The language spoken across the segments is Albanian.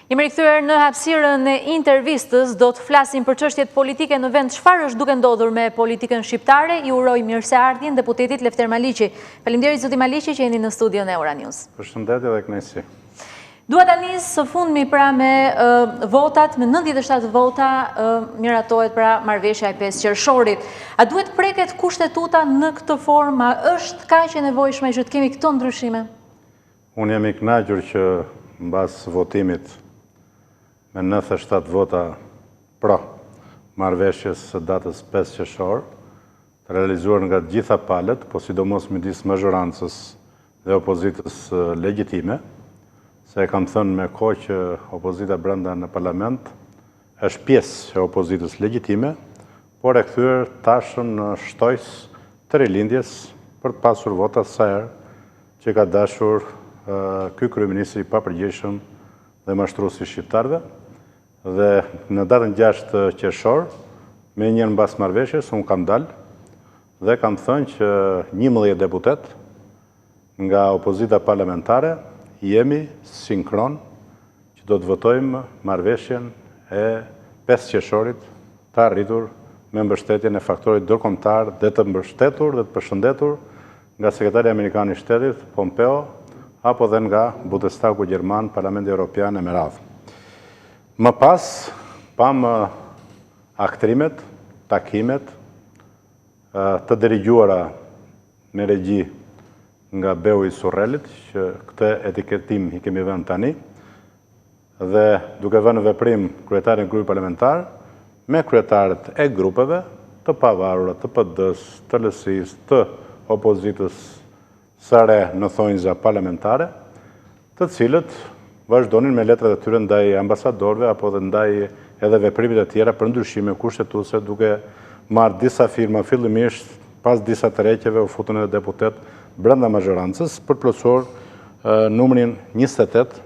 Jemi rikthyer në hapësirën e intervistës, do të flasim për çështjet politike në vend. Çfarë është duke ndodhur me politikën shqiptare? Ju uroj mirëseardhjen deputetit Lefter Maliqi. Faleminderit zoti Maliqi që jeni në studion e News. Përshëndetje dhe kënaqësi. Dua ta nis së fundmi pra me votat, me 97 vota miratohet pra Marrëveshja e 5 qershorit. A duhet preket kushtetuta në këtë formë? A është kaq e nevojshme që të kemi këto ndryshime? Unë jam i kënaqur që mbas votimit me 97 vota pro marrëveshjes së datës 5 qershor, të realizuar nga të gjitha palët, po sidomos midis mazhorancës dhe opozitës legjitime, se e kam thënë me kohë që opozita brenda në parlament është pjesë e opozitës legjitime, por e kthyer tashën në shtojcë të rilindjes për të pasur vota sa herë që ka dashur ky kryeministri i papërgjegjshëm dhe mashtruesi i shqiptarëve. Dhe në datën 6 qershor, me njërë mbas marrëveshjes, unë kam dalë dhe kam thënë që 11 deputetë nga opozita parlamentare jemi sinkron që do të votojmë marrëveshjen e 5 qershorit të arritur me mbështetjen e faktorit ndërkombëtar dhe të mbështetur dhe të përshëndetur nga sekretari amerikan i shtetit Pompeo apo dhe nga Bundestagu Gjerman, Parlamenti Evropian e me radhë. Më pas, pam aktrimet, takimet, të dirigjuara me regji nga Beu i Surrelit, që këtë etiketim i kemi vënë tani, dhe duke vënë në veprim kryetarin e grupit parlamentar, me kryetarët e grupeve të pavarura, të PD-s, të LSI-s, të opozitës së re në thonjza parlamentare, të cilët vazhdonin me letrat e tyre ndaj ambasadorëve apo dhe ndaj edhe veprimit e tjera për ndryshime kushtetuese, duke marrë disa firma fillimisht, pas disa tërheqjeve u futën edhe deputet brenda mazhorancës për plotësuar numrin 28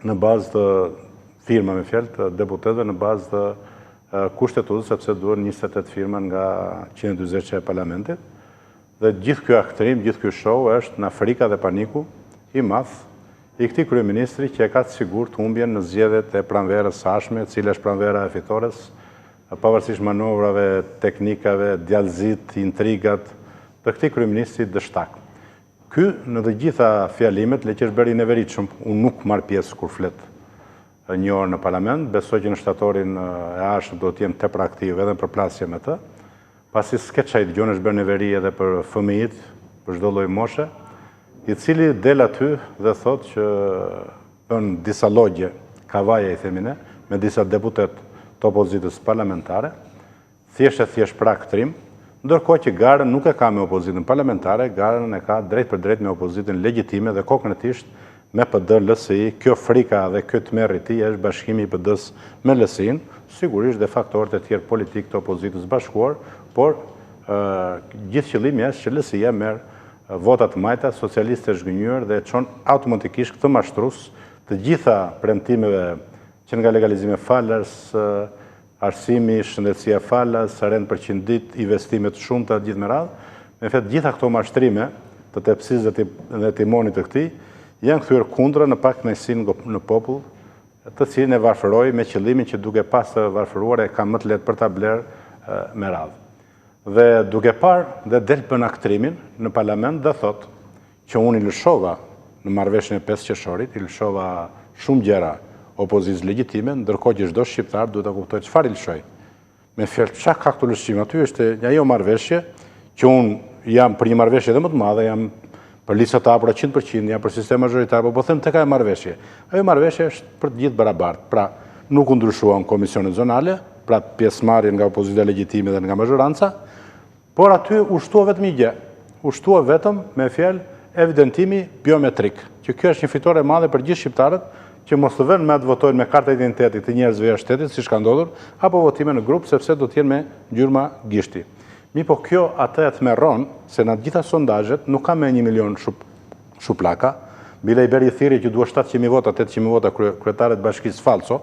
në bazë të firma me fjalë të deputetëve në bazë të kushtetuesës, sepse duhen 28 firma nga 140 e parlamentit. Dhe gjithë ky aktrim, gjithë ky show është në frika dhe paniku i madh i këtij kryeministri që e ka të sigurt humbjen në zgjedhjet e pranverës së ardhshme, e cila është pranvera e fitores, pavarësisht manovrave, teknikave, djalëzit, intrigat të këtij kryeministri dështak. Ky në të gjitha fjalimet leq është bërë i neveritshëm. Unë nuk marr pjesë kur flet një orë në parlament, besoj që në shtatorin e ardhshëm do të jem tepër aktiv edhe në përplasje me të, pasi s'ke çaj dëgjon është bërë neveri edhe për fëmijët, për çdo lloj moshe, i cili del aty dhe thot që bën disa logje, kavaje i themi ne, me disa deputet të opozitës parlamentare, thjesht për aktrim, ndërkohë që garën nuk e ka me opozitën parlamentare, garën e ka drejt për drejt me opozitën legjitime dhe konkretisht me PD, LSI. Kjo frika dhe kjo tmerri i tij është bashkimi i PD-s me LSI-n, sigurisht dhe faktorët e tjerë politik të opozitës bashkuar, por gjithë qëllimi është që LSI-ja merr votat majta, socialistë e zhgënjur dhe çon automatikisht këtë mashtrues të gjitha premtimeve që nga legalizimi falës, arsimi, shëndetësia falës, rend për 100 ditë, investimet shumëta gjithë me radhë, me fat gjitha këto mashtrime të tepsisë dhe timonit të këtij janë kthyer kundra në pak kënaqësinë në popull, të cilin e varfëroi me qëllimin që duke pas të varfëruar e ka më të lehtë për ta blerë me radhë. Dhe duke parë dhe del bën aktrimin në parlament dhe thot që unë i lëshova në marrëveshjen e 5 qershorit, i lëshova shumë gjëra opozitës legjitime, ndërkohë që çdo shqiptar duhet ta kuptojë çfarë i lëshoj. Me fjalë, çka ka këtu lëshim? Aty është ajo marrëveshje që unë jam për një marrëveshje edhe më të madhe, jam për listat të hapura 100%, jam për sistem mazhoritar, po them tek ajo marrëveshje. Ajo marrëveshje është për të gjithë barabartë. Pra, nuk u ndryshuan komisionet zonale, pra pjesëmarrjen nga opozita legjitime dhe nga mazhoranca, por aty u shtua vetëm një gjë, u shtua vetëm me fjalë evidentimi biometrik, që kjo është një fitore e madhe për gjithë shqiptarët, që mos të vënë me atë votojnë me karta identiteti të njerëzve jashtë shtetit, siç ka ndodhur, apo votime në grup, sepse do të jenë me gjyrma gishti. Po kjo atë e tmerron se në të gjitha sondazhet nuk ka me 1 milion shuplaka, bile i beri thirrje që duhet 700.000 vota, 800.000 vota kryetarët bashkisë falso,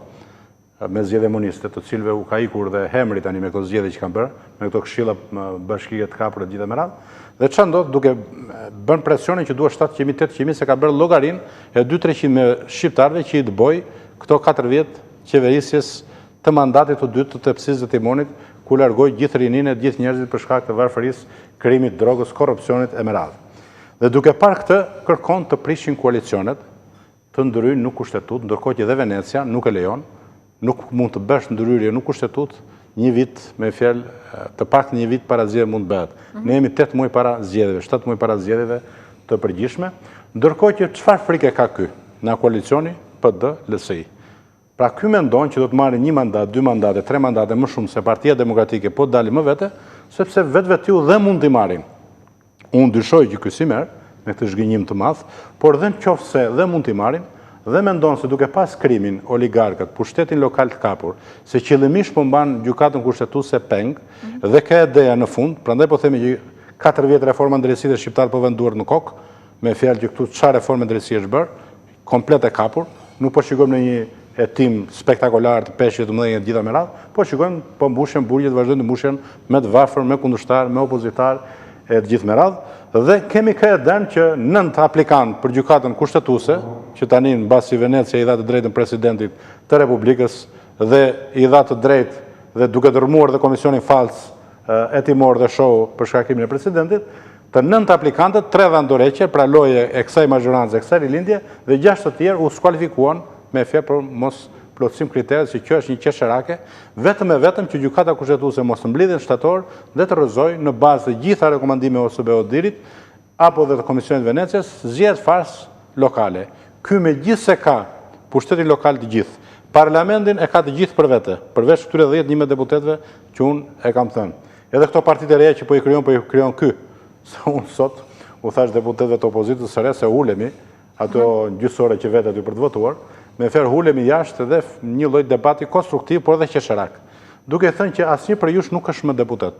me zgjedhje moniste, të cilëve u ka ikur dhe hemri tani me këto zgjedhje që kanë bërë, me këto këshilla bashkike të kapura gjithë me radhë. Dhe çfarë ndodh duke bën presionin që duhet 700.000, 800.000 se ka bërë llogarinë e 200-300 shqiptarëve që i dëboj këto 4 vjet qeverisjes të mandatit të dytë të tepsisë dhe timonit, ku largoi gjithë rinin e gjithë njerëzit për shkak të varfërisë, krimit, drogës, korrupsionit e me radhë. Dhe duke parë këtë, kërkon të prishin koalicionet, të ndryjnë në kushtetutë, ndërkohë që dhe Venecia nuk e lejon, nuk mund të bësh ndryrje në kushtetutë një vit, me fjalë, të paktën një vit para zgjedhjeve mund bëhet. Ne jemi 8 muaj para zgjedhjeve, 7 muaj para zgjedhjeve të përgjithshme, ndërkohë që çfarë frike ka ky nga koalicioni PD LSI. Pra ky mendon që do të marrë 1 mandat, 2 mandate, 3 mandate më shumë se Partia Demokratike po dalë më vete, sepse vetveti dhe mund t'i marrin. Unë dyshoj që ky si merr me këtë zhgënjim të madh, por dhe nëse dhe mund t'i marrin, dhe mendon se duke pas krimin oligarkët, pushtetin lokal të kapur, se qëllimisht po mban Gjykatën Kushtetuese peng, dhe ka ideja në fund, prandaj po themi që 4 vjet reforma drejtësisë dhe shqiptar po vënë duart në kokë, me fjalë që këtu çfarë reforme drejtësie është bërë, komplet e kapur, nuk po shikojmë në një hetim spektakolar të peshqit të mëdhenj të gjitha me radhë, po shikojmë po mbushen burgjet, vazhdojnë të mbushen me të varfër, me kundërshtar, me opozitar e të gjithë me radhë, dhe kemi këtë që 9 aplikant për Gjykatën Kushtetuese, që tani mbasi Venecia i dha të drejtën presidentit të Republikës dhe i dha të drejtë dhe duke dërmuar dhe komisionin fals e timor dhe show për shkarkimin e presidentit, të 9 aplikantët, 3 dhanë dorëheqje, pra loje e kësaj mazhorancë, e kësaj rilindje, dhe 6 të tjerë u skualifikuan me fjalë për mos plotësim kriteret që kjo është një qershorake, vetëm e vetëm që Gjykata Kushtetuese mos të mblidhen shtator dhe të rrëzojë në bazë të gjitha rekomandimeve OSBE-dirit apo dhe të Komisionit Venecias zgjedhje farsë lokale. Ky me gjithë se ka pushtetin lokal të gjithë, parlamentin e ka të gjithë për vete, përveç këtyre 10-11 deputetëve që unë e kam thënë. Edhe këto partitë e reja që po i krijon ky, se unë sot u thash deputetëve të opozitës së re se ulemi ato gjysore që vetë aty për të votuar, me fjalë ulemi jashtë dhe një lloj debati konstruktiv, por edhe qershorak. Duke thënë që asnjë për jush nuk është më deputet.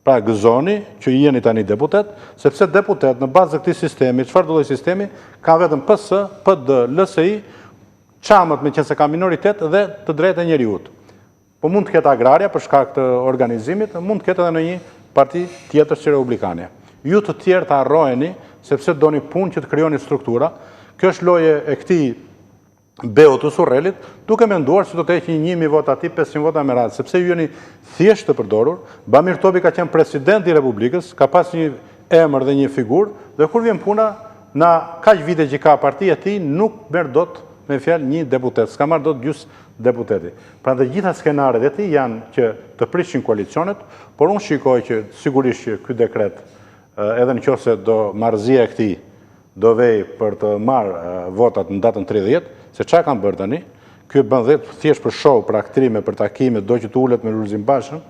Pra gëzoni që jeni tani deputet, sepse deputet në bazë të këtij sistemi, çfarë do lloj sistemi, ka vetëm PS, PD, LSI, çamët me qenë se ka minoritet dhe të drejtë e njeriut. Po mund të ketë agraria për shkak të organizimit, mund të ketë edhe në një parti tjetër që republikane. Ju të tjerë të harrojeni sepse doni punë që të krijoni struktura. Kjo është loje e këtij Beo të Surrelit, duke menduar se do të heqë 1000 vota aty, 500 vota me radhë, sepse ju jeni thjesht të përdorur. Bamir Topi ka qenë president i Republikës, ka pas një emër dhe një figurë, dhe kur vjen puna, na kaq vite që ka partia e tij, nuk merr dot me fjalë një deputet, s'ka marrë dot gjys deputeti. Pra dhe gjitha skenaret e tij janë që të prishin koalicionet, por unë shikoj që sigurisht që ky dekret, edhe nëse do marrëzia e këtij do vej për të marrë votat në datën 30, se çka kanë bërë tani, ky bën thjesht për show, për aktrime, për takime, do që të ulet me Lulzim Bashën,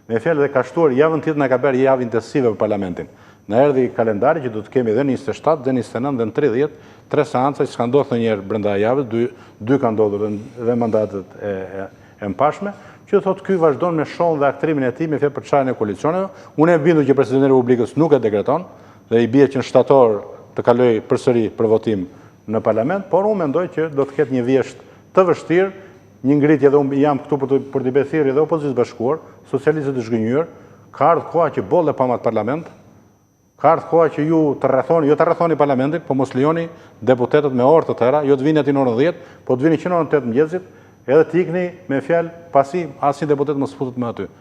me fjalë dhe ka shtuar javën tjetër na ka bërë javë intensive për parlamentin. Na erdhi kalendari që do të kemi dhe 27, dhe 29 dhe 30, 3 seanca që s'ka ndodhur ndonjëherë brenda javës, 2 kanë ndodhur dhe mandatet e mpashme, që thotë ky vazhdon me show dhe aktrimin e tij me fjalë për çajin e koalicioneve. Unë e bindur që presidenti i Republikës nuk e dekreton dhe i bie që në shtator të kaloj përsëri për votim në parlament, por unë mendoj që do të ketë një vjesht të vështirë, një ngritje dhe unë jam këtu për t'i bethirë dhe opozitës bashkuar, socialistët të zhgënjur, ka ardhur koha që bolle pa mat parlament, ka ardhur koha që ju të rrethoni, jo të rrethoni parlamentin, po mos lejoni deputetët me orë të tëra, jo të vini aty në orën 10, po të vini që në orën 8 mëngjesit, edhe të ikni me fjalë pasi asnjë deputet mos futet më aty.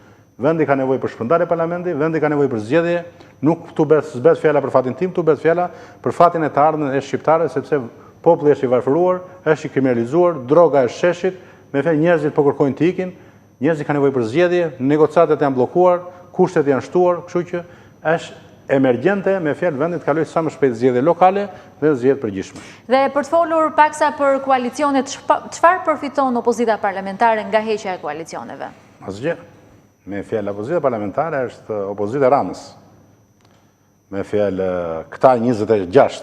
Vendi ka nevojë për shpërndarje parlamenti, vendi ka nevojë për zgjedhje, nuk këtu s'bet fjala për fatin tim, këtu bet fjala për fatin e të ardhmen e shqiptarëve, sepse populli është i varfëruar, është i kriminalizuar, droga është sheshit, me fjalë njerëzit po kërkojnë të ikin, njerëzit kanë nevojë për zgjedhje, negociatat janë bllokuar, kushtet janë shtuar, kështu që është emergjente, me fjalë vendi të kalojë sa më shpejt zgjedhje lokale dhe zgjedhje përgjithshme. Dhe për të folur paksa për koalicionet, çfarë përfiton opozita parlamentare nga heqja e koalicioneve? Asgjë. Me fjalë, opozita parlamentare është opozita Ramës. Me fjalë, këta 26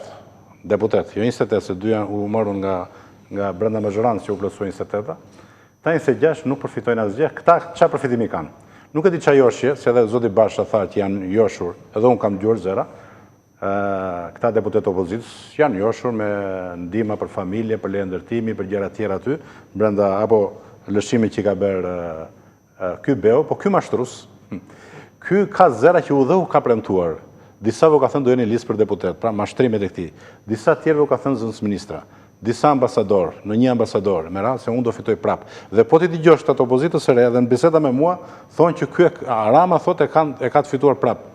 deputet, jo 28, se 2 u morën nga brenda mazhorancës që u plotësoi 28, ta 26 nuk përfitojnë asgjë. Këta çfarë përfitimi kanë? Nuk e di çfarë joshje, se edhe zoti Basha tha që janë joshur, edhe unë kam dëgjuar zëra. Këta deputet opozitës janë joshur me ndihma për familje, për leje ndërtimi, për gjëra tjera aty, brenda apo lëshimi që ka bërë ky Beo, po ky mashtrus, ky ka zëra që u dhe u ka premtuar. Disa u ka thënë do jeni listë për deputet, pra mashtrimet e këtij. Disa tjerëve u ka thënë zënës ministra. disa ambasadorë, në një ambasadorë, me radhë se unë do fitoj prapë. Dhe po ti dëgjosh atë opozitës së re dhe në biseda me mua, thonë që ky Rama thotë e ka të fituar prapë.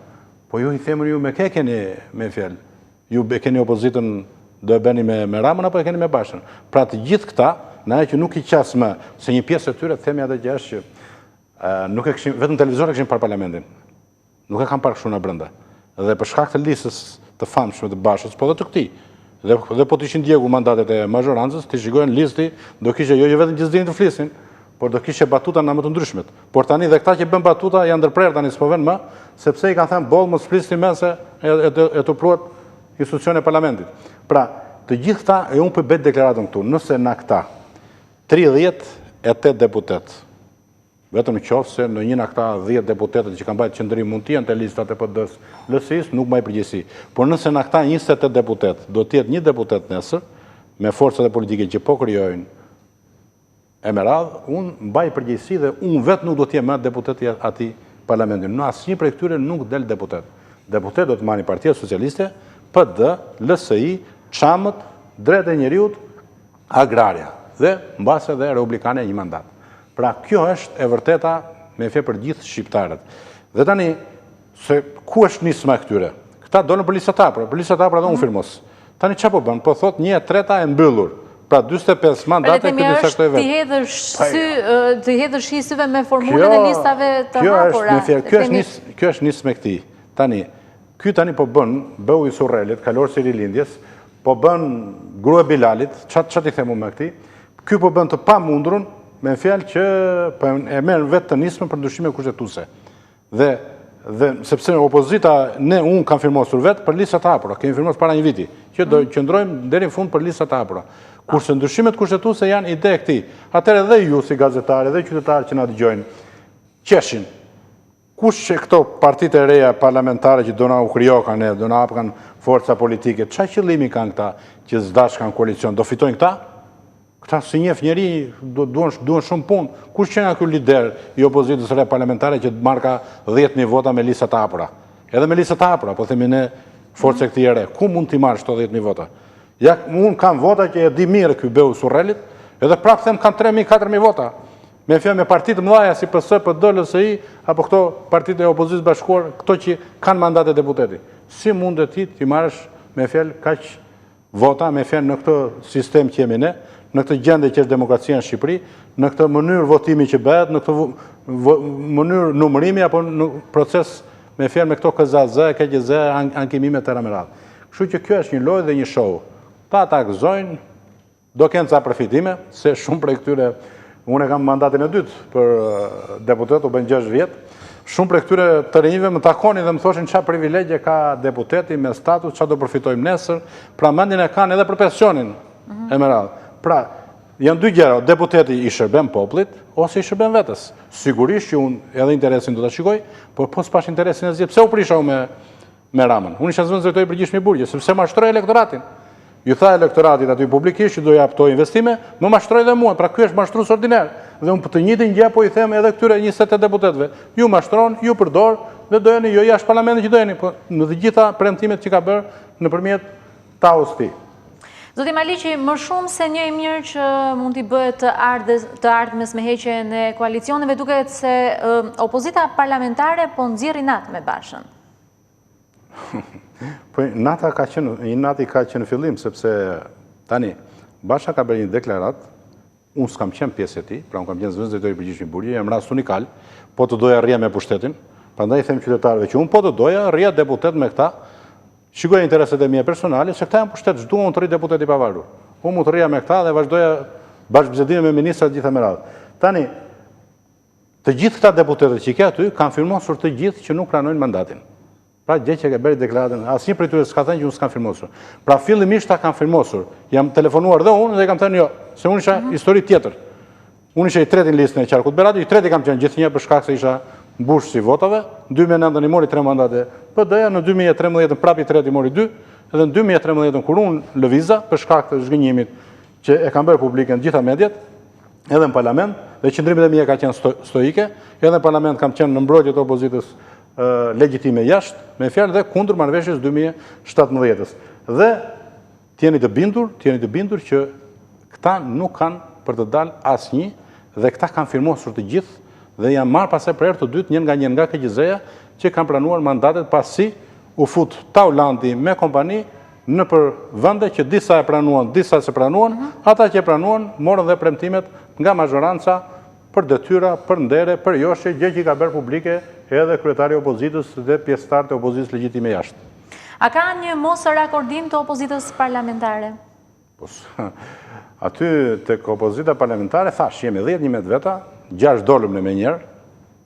Po ju i themën ju me ke keni me fjalë. Ju e keni opozitën do e bëni me Ramën apo e keni me Bashën. Pra të gjithë këta, na që nuk i qas më, se një pjesë e tyre themi atë gjë është që nuk e kishin vetëm televizor e kishin parë parlamentin. Nuk e kanë parë kështu në brenda. Dhe për shkak të listës të famshme të Bashës, po dhe të këtij. Dhe po të ishin djegur mandatet e mazhorancës, të shikojnë listi, do kishe jo vetëm që s'dinin të flisin, por do kishe batuta në më të ndryshmet. Por tani dhe këta që bën batuta janë ndërprerë tani s'po vën më, sepse i kanë thënë boll mos flisni më se e tupruat institucione e parlamentit. Pra, të gjithë këta e unë për bëjt deklaratën këtu, nëse na këta 38 deputetë, vetëm qoftë se në një nga këta 10 deputetët që kanë bajtë qëndrim mund t'janë të listat e PD-s LSI-s, nuk mbaj përgjegjësi. Por nëse na këta 28 deputetë, do t'jetë një deputet nesër, me forcat e politike që po krijojnë e me radhë, unë mbaj përgjegjësi dhe unë vetë nuk do t'jem më deputeti atij parlamentin. Në asnjë prej këtyre nuk del deputet. Deputet do të marrin Partia Socialiste, PD, LSI, Çamët, Drejtë e Njeriut, Agraria dhe mbase dhe Republikane një mandat. Pra, kjo është e vërteta me fjalë për gjithë shqiptarët. Dhe tani, se ku është nisma e këtyre? Këta dolën për listat hapura, për listat hapura dhe unë firmos. Tani çfarë po bën? Po thot 1/3 e mbyllur. Pra 45 mandate këtë disa këto vetë. Ti hedhësh syve me formulën e listave të hapura. Kjo është nismë e këtij. Tani, ky tani po bën bëu i Surrelit, kalor si rilindjes, po bën grua Bilalit, çfarë i themu me këtij? Ky po bën të pamundurun me fjalë që e merr vetë të nismën për ndryshime kushtetuese. Dhe sepse opozita unë kam firmosur vetë për listat e hapura, kemi firmosur para një viti, që do qëndrojmë deri në fund për listat e hapura. Kurse ndryshimet kushtetuese janë ide e këtij. Atëherë dhe ju si gazetarë dhe qytetarë që na dëgjojnë, qeshin. Kush që këto partitë e reja parlamentare që do na u krijokan ne, do na hapkan forca politike, çfarë qëllimi kanë këta që s'dashkan koalicion, do fitojnë këta? Këta si njeh njeri duan shumë punë. Kush që nga ky lider i opozitës re parlamentare që marka 10.000 vota me listat e hapura? Edhe me listat e hapura, po themi ne forcë e këtij re. Ku mund t'i marrësh këto 10.000 vota? Ja, unë kam vota që e di mirë ky bëu Surrelit, edhe prapë them kanë 3.000, 4.000 vota. Me fjalë me partitë mëdha si PS, PD, LSI apo këto partitë e opozitës bashkuar, këto që kanë mandate deputeti. Si mundet ti marrësh me fjalë kaq vota me fjalë në këtë sistem që jemi ne? Në këtë gjendje që është demokracia në Shqipëri, në këtë mënyrë votimi që bëhet, në këtë mënyrë numërimi apo në proces me fjalë me këto KZZ, KGZ, ankimime të radhë. Kështu që kjo është një lojë dhe një show. Ta gëzojnë, do kenë ca përfitime, se shumë prej këtyre, unë e kam mandatin e dytë për deputet, u bën 6 vjet. Shumë prej këtyre të rinjve më takonin dhe më thoshin çfarë privilegje ka deputeti me status, çfarë do përfitojmë nesër. Pra mendjen e kanë edhe për pensionin e me radhë. Pra, janë dy gjëra, deputeti i shërben popullit ose i shërben vetes. Sigurisht që unë edhe interesin do ta shikoj, por po s'pash interesin e zi. Pse u prisha me Ramën? Unë isha zëvendësor i përgjithshëm i burgjes, sepse mashtroi elektoratin. Ju tha elektoratit aty publikisht që do jap këto investime, më mashtroi dhe mua. Pra ky është mashtrues ordinar. Dhe unë të njëjtin gjë po i them edhe këtyre 28 deputetëve. Ju mashtron, ju përdor dhe do jeni jo jashtë parlamentit që do jeni, po në të gjitha premtimet që ka bërë nëpërmjet taus ti. Zoti Maliqi, më shumë se një i mirë që mund t'i bëhet të ardhmes me heqjen e koalicioneve, duket se opozita parlamentare po nxjerrë inat me Bashën. Po inati ka qenë në fillim, sepse tani Basha ka bërë një deklarat, unë s'kam qenë pjesë e tij, pra unë kam qenë zëvendësor drejtori i përgjithshëm i burgjes, jam rast unikal, po të doja rria me pushtetin, prandaj them qytetarëve që unë po të doja rria deputet me këta. Shikoj interesat e mia personale, se këta janë pushtet, s'dua unë të rri deputet i pavarur. Unë mu të rria me këta dhe vazhdoja bashkëbisedime me ministrat gjitha me radhë. Tani, të gjithë këta deputetet që i ke aty, kanë firmosur të gjithë që nuk pranojnë mandatin. Pra, gjë që ke bërë deklaratën, asnjë prej tyre s'ka thënë që unë s'kam firmosur. Pra, fillimisht ta kanë firmosur. Jam telefonuar dhe unë dhe kam thënë jo, se unë isha histori tjetër. Unë isha i treti në listën e Qarkut Berat, i treti kam qenë gjithnjë për shkak se isha mbush si votave, në 2009 i mori 3 mandate PD-ja, në 2013 prapë i treti mori 2, edhe në 2013 kur unë lëviza për shkak të zhgënjimit që e kanë bërë publike në gjitha mediat, edhe në parlament, dhe qëndrimet e mia ka qenë stoike, edhe në parlament kam qenë në mbrojtje të opozitës legjitime jashtë, me fjalë dhe kundër Marrëveshjes 2017. Dhe T'jeni të bindur që këta nuk kanë për të dalë asnjë dhe këta kanë firmosur të gjithë dhe janë marrë pasaj për herë të dytë njën nga KGZ-ja që kanë pranuar mandatet pasi u fut Taulandi me kompani në për vende që disa e pranuan, disa se pranuan, ata që e pranuan morën dhe premtimet nga mazhoranca për detyra, për ndere, për joshe, gjë që i ka bërë publike edhe kryetari i opozitës dhe pjesëtarët e opozitës legjitime jashtë. A ka një mos rakordim të opozitës parlamentare? Aty të opozita parlamentare, thash, jemi 10-11 veta, 6 dolëm në me njerë,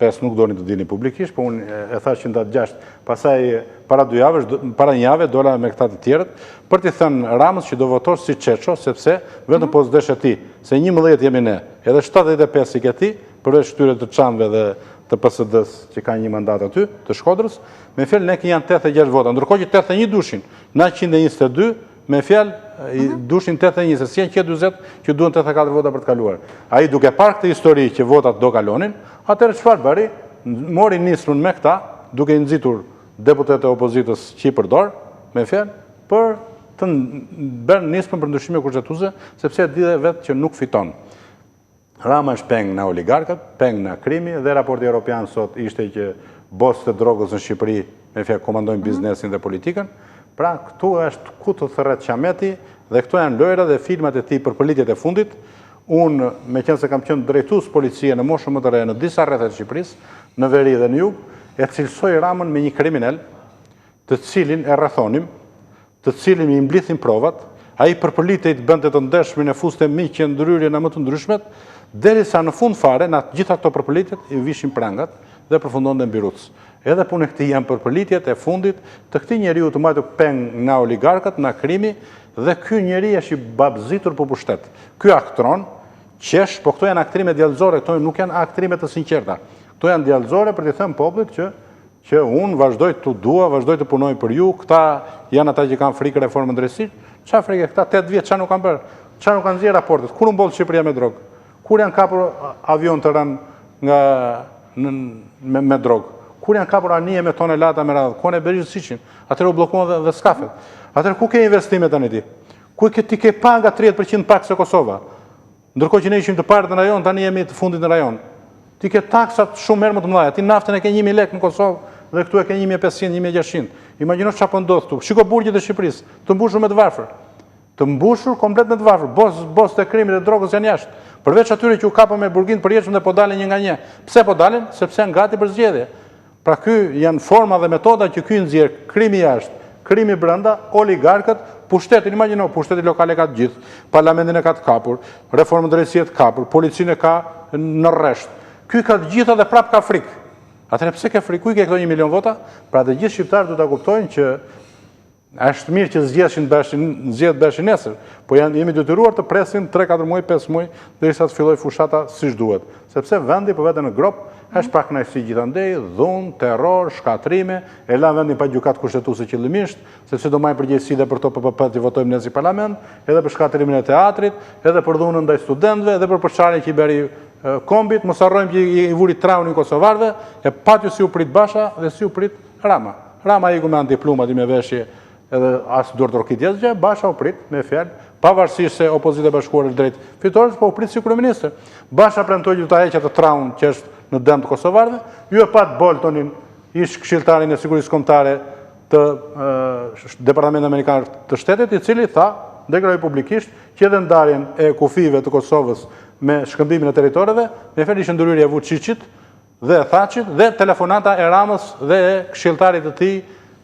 5 nuk doni të dini publikisht, po unë e thash që ndatë 6, pasaj para 2 javësh, para 1 javë, dola me këta të tjerët, për t'i thënë Ramës që do votosh si qershor, sepse vetëm po s'desh e ti, se 11 jemi ne, edhe 75 i këti, përveç shtyre të çamve dhe të PSD-s që kanë një mandat aty, të Shkodrës, me fjalë ne janë 86 vota, ndërkohë që 81 dushin, na 122, me fjalë dushin 81, se si janë 20 që duhen 84 vota për të kaluar. Ai duke parë këtë histori që votat do kalonin, atëherë çfarë bëri? Mori nismën me këta, duke i nxitur deputetë e opozitës që i përdor, me fjalë, për të bërë nismën për ndryshime kushtetuese, sepse e di dhe vetë që nuk fiton. Rama është peng nga oligarkët, peng nga krimi, dhe raporti europian sot ishte që bosët e drogës në Shqipëri me fjalë komandojnë biznesin dhe politikën. Pra, këtu është ku të thërret qameti dhe këto janë lojra dhe filmat e tij për pëllitjet e fundit. Unë, me qenë se kam qenë drejtues policie në moshën më të re në disa rrethet të Shqipërisë, në veri dhe në jug, e cilësoj Ramën me një kriminal, të cilin e rrethonim, të cilin i mblidhin provat, ai përpëlitej të bënte të ndeshmin e fuste miqje ndryrje në më të ndryshmet, derisa në fund fare, në gjitha këto përpëlitjet, i vishin prangat dhe përfundonte mbi rutës. Edhe punë këti janë përpëlitjet e fundit të këtij njeriu të marrë peng nga oligarkët, nga krimi, dhe ky njeri është i babzitur për pushtet. Ky aktron, qesh, po këto janë aktrime djallëzore, këto nuk janë aktrime të sinqerta. Këto janë djallëzore për t'i thënë popullit që unë vazhdoj të dua, vazhdoj të punoj për ju, këta janë ata që kanë frikë reformën drejtësisht. Çfarë frikë? Këta 8 vjet çfarë nuk kanë bërë? Çfarë nuk kanë nxjerrë raportet? Kur u mboll Shqipëria me drogë? Kur janë kapur avion të rënë me drogë? Kur janë kapur anije me tonelata me radhë? Ku e Berishë Siçin? Atëherë u bllokuan dhe skafet. Atëherë ku ke investimet tani ti? Ku ti ke paga 30% pak se Kosova? Ndërkohë që ne ishim të parët në rajon, tani jemi të fundit në rajon. Ti ke taksat shumë herë më të mëdha. Ti naftën e ke 1000 lekë në Kosovë dhe këtu e ke 1500, 1600. Imagjino çfarë po ndodh këtu. Shiko burgjet e Shqipërisë, të mbushur me të varfër. Të mbushur komplet me të varfër. Bos të krimit dhe drogës janë jashtë. Përveç atyre që u kapën me burgin të përjetshëm dhe po dalin një nga një. Pse po dalin? Sepse janë gati për zgjedhje. Pra ky janë forma dhe metoda që ky nxjerr krimi jashtë, krimi brenda, oligarkët, pushtetin, imagjino, pushteti lokale ka të gjithë, parlamentin e ka të kapur, reformën drejtësie të kapur, policinë e ka në rresht. Ky ka të gjitha dhe prap ka frikë. Atëherë pse ke frikë? Ku i ke këto 1 milion vota? Pra të gjithë shqiptarët duhet ta kuptojnë që është mirë që zgjedh beshin nesër, po jemi detyruar të presim 3-4 muaj, 5 muaj derisa të fillojë fushata siç duhet, sepse vendi po veten në grop, është pa kënaqësi gjithandej, dhunë, terror, shkatrime, e la vendin pa gjykatë kushtetuese qëllimisht, sepse do marrë përgjegjësi edhe për to PPP që votojmë ne si parlament, edhe për shkatrimin e teatrit, edhe për dhunën ndaj studentëve, edhe për përçarjen që i bëri kombit. Mos harrojmë që i vuri traunin kosovarëve, e patju si u prit Basha dhe si u prit Rama. Rama iku me antiplumat i me veshje edhe as dur trokit asgjë, Basha u prit me fjalë, pavarësisht se Opozita e Bashkuar është drejt fitores, po u prit si kryeminist. Basha premtoi që do ta heqë atë traun që është në dëm të kosovarëve. Ju e pat Boltonin, ish këshilltarin e sigurisë kombëtare të Departamentit Amerikan të Shtetit, i cili tha, deklaroi publikisht, që edhe ndarjen e kufive të Kosovës me shkëmbimin e territoreve, me fjalë ishte ndryrje e Vučićit dhe e Thaçit dhe telefonata e Ramës dhe e këshilltarit të tij,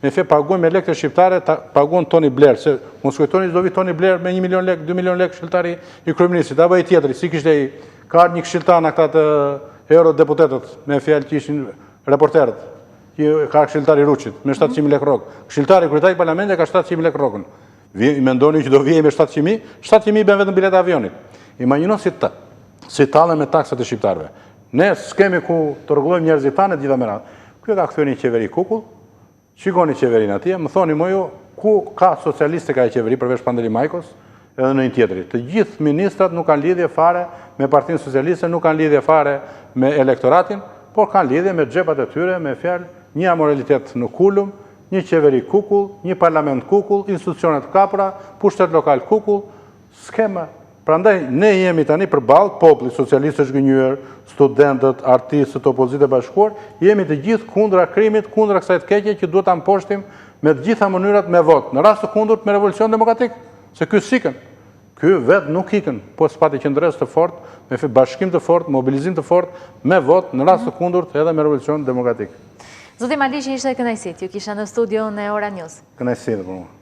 me fjalë paguajnë me lekë shqiptare, paguan Tony Blair, se mos kujtoni do vi Tony Blair me 1 milion lekë, 2 milion lekë këshilltari i kryeministit, apo i tjetri, si kishte ai, ka një këshilltar në këta të eurodeputetët, me fjalë që ishin reporterët, që ka këshilltari Ruçit me 700.000 lekë rrogë. Këshilltari kryetari i parlamentit ka 700.000 lekë rrogën. Mendoni që do vijej me 700.000? 700.000 bën vetëm bileta avionit. Imagjino si tallen me taksat e shqiptarëve. Ne s'kemi ku të rregullojmë njerëzit tanë gjitha me radhë. Ky ka kthyer një qeveri kukull. Shikoni qeverinë atje, më thoni më ju ku ka socialiste ka e qeveri përveç Pandeli Majkos edhe në një tjetri. Të gjithë ministrat nuk kanë lidhje fare me Partinë Socialiste, nuk kanë lidhje fare me elektoratin, por kanë lidhje me xhepat e tyre, me fjalë një amoralitet në kulum, një qeveri kukull, një parlament kukull, institucionet kapra, pushtet lokal kukull, skema. Prandaj, ne jemi tani përballë, populli socialistë është gënjur, studentët, artistët, opozitën e bashkuar, jemi të gjithë kundra krimit, kundra kësaj të keqe që duhet ta mposhtim me të gjitha mënyrat me votë. Në rast të kundërt me revolucion demokratik, se ky sikën. Ky vetë nuk ikën, po s'pati qendresë të fortë, me bashkim të fortë, mobilizim të fortë, me votë, në rast të kundërt edhe me revolucion demokratik. Zoti Maliqi, ishte kënaqësi, ju kisha në studio në Ora News. Kënaqësi edhe për mua.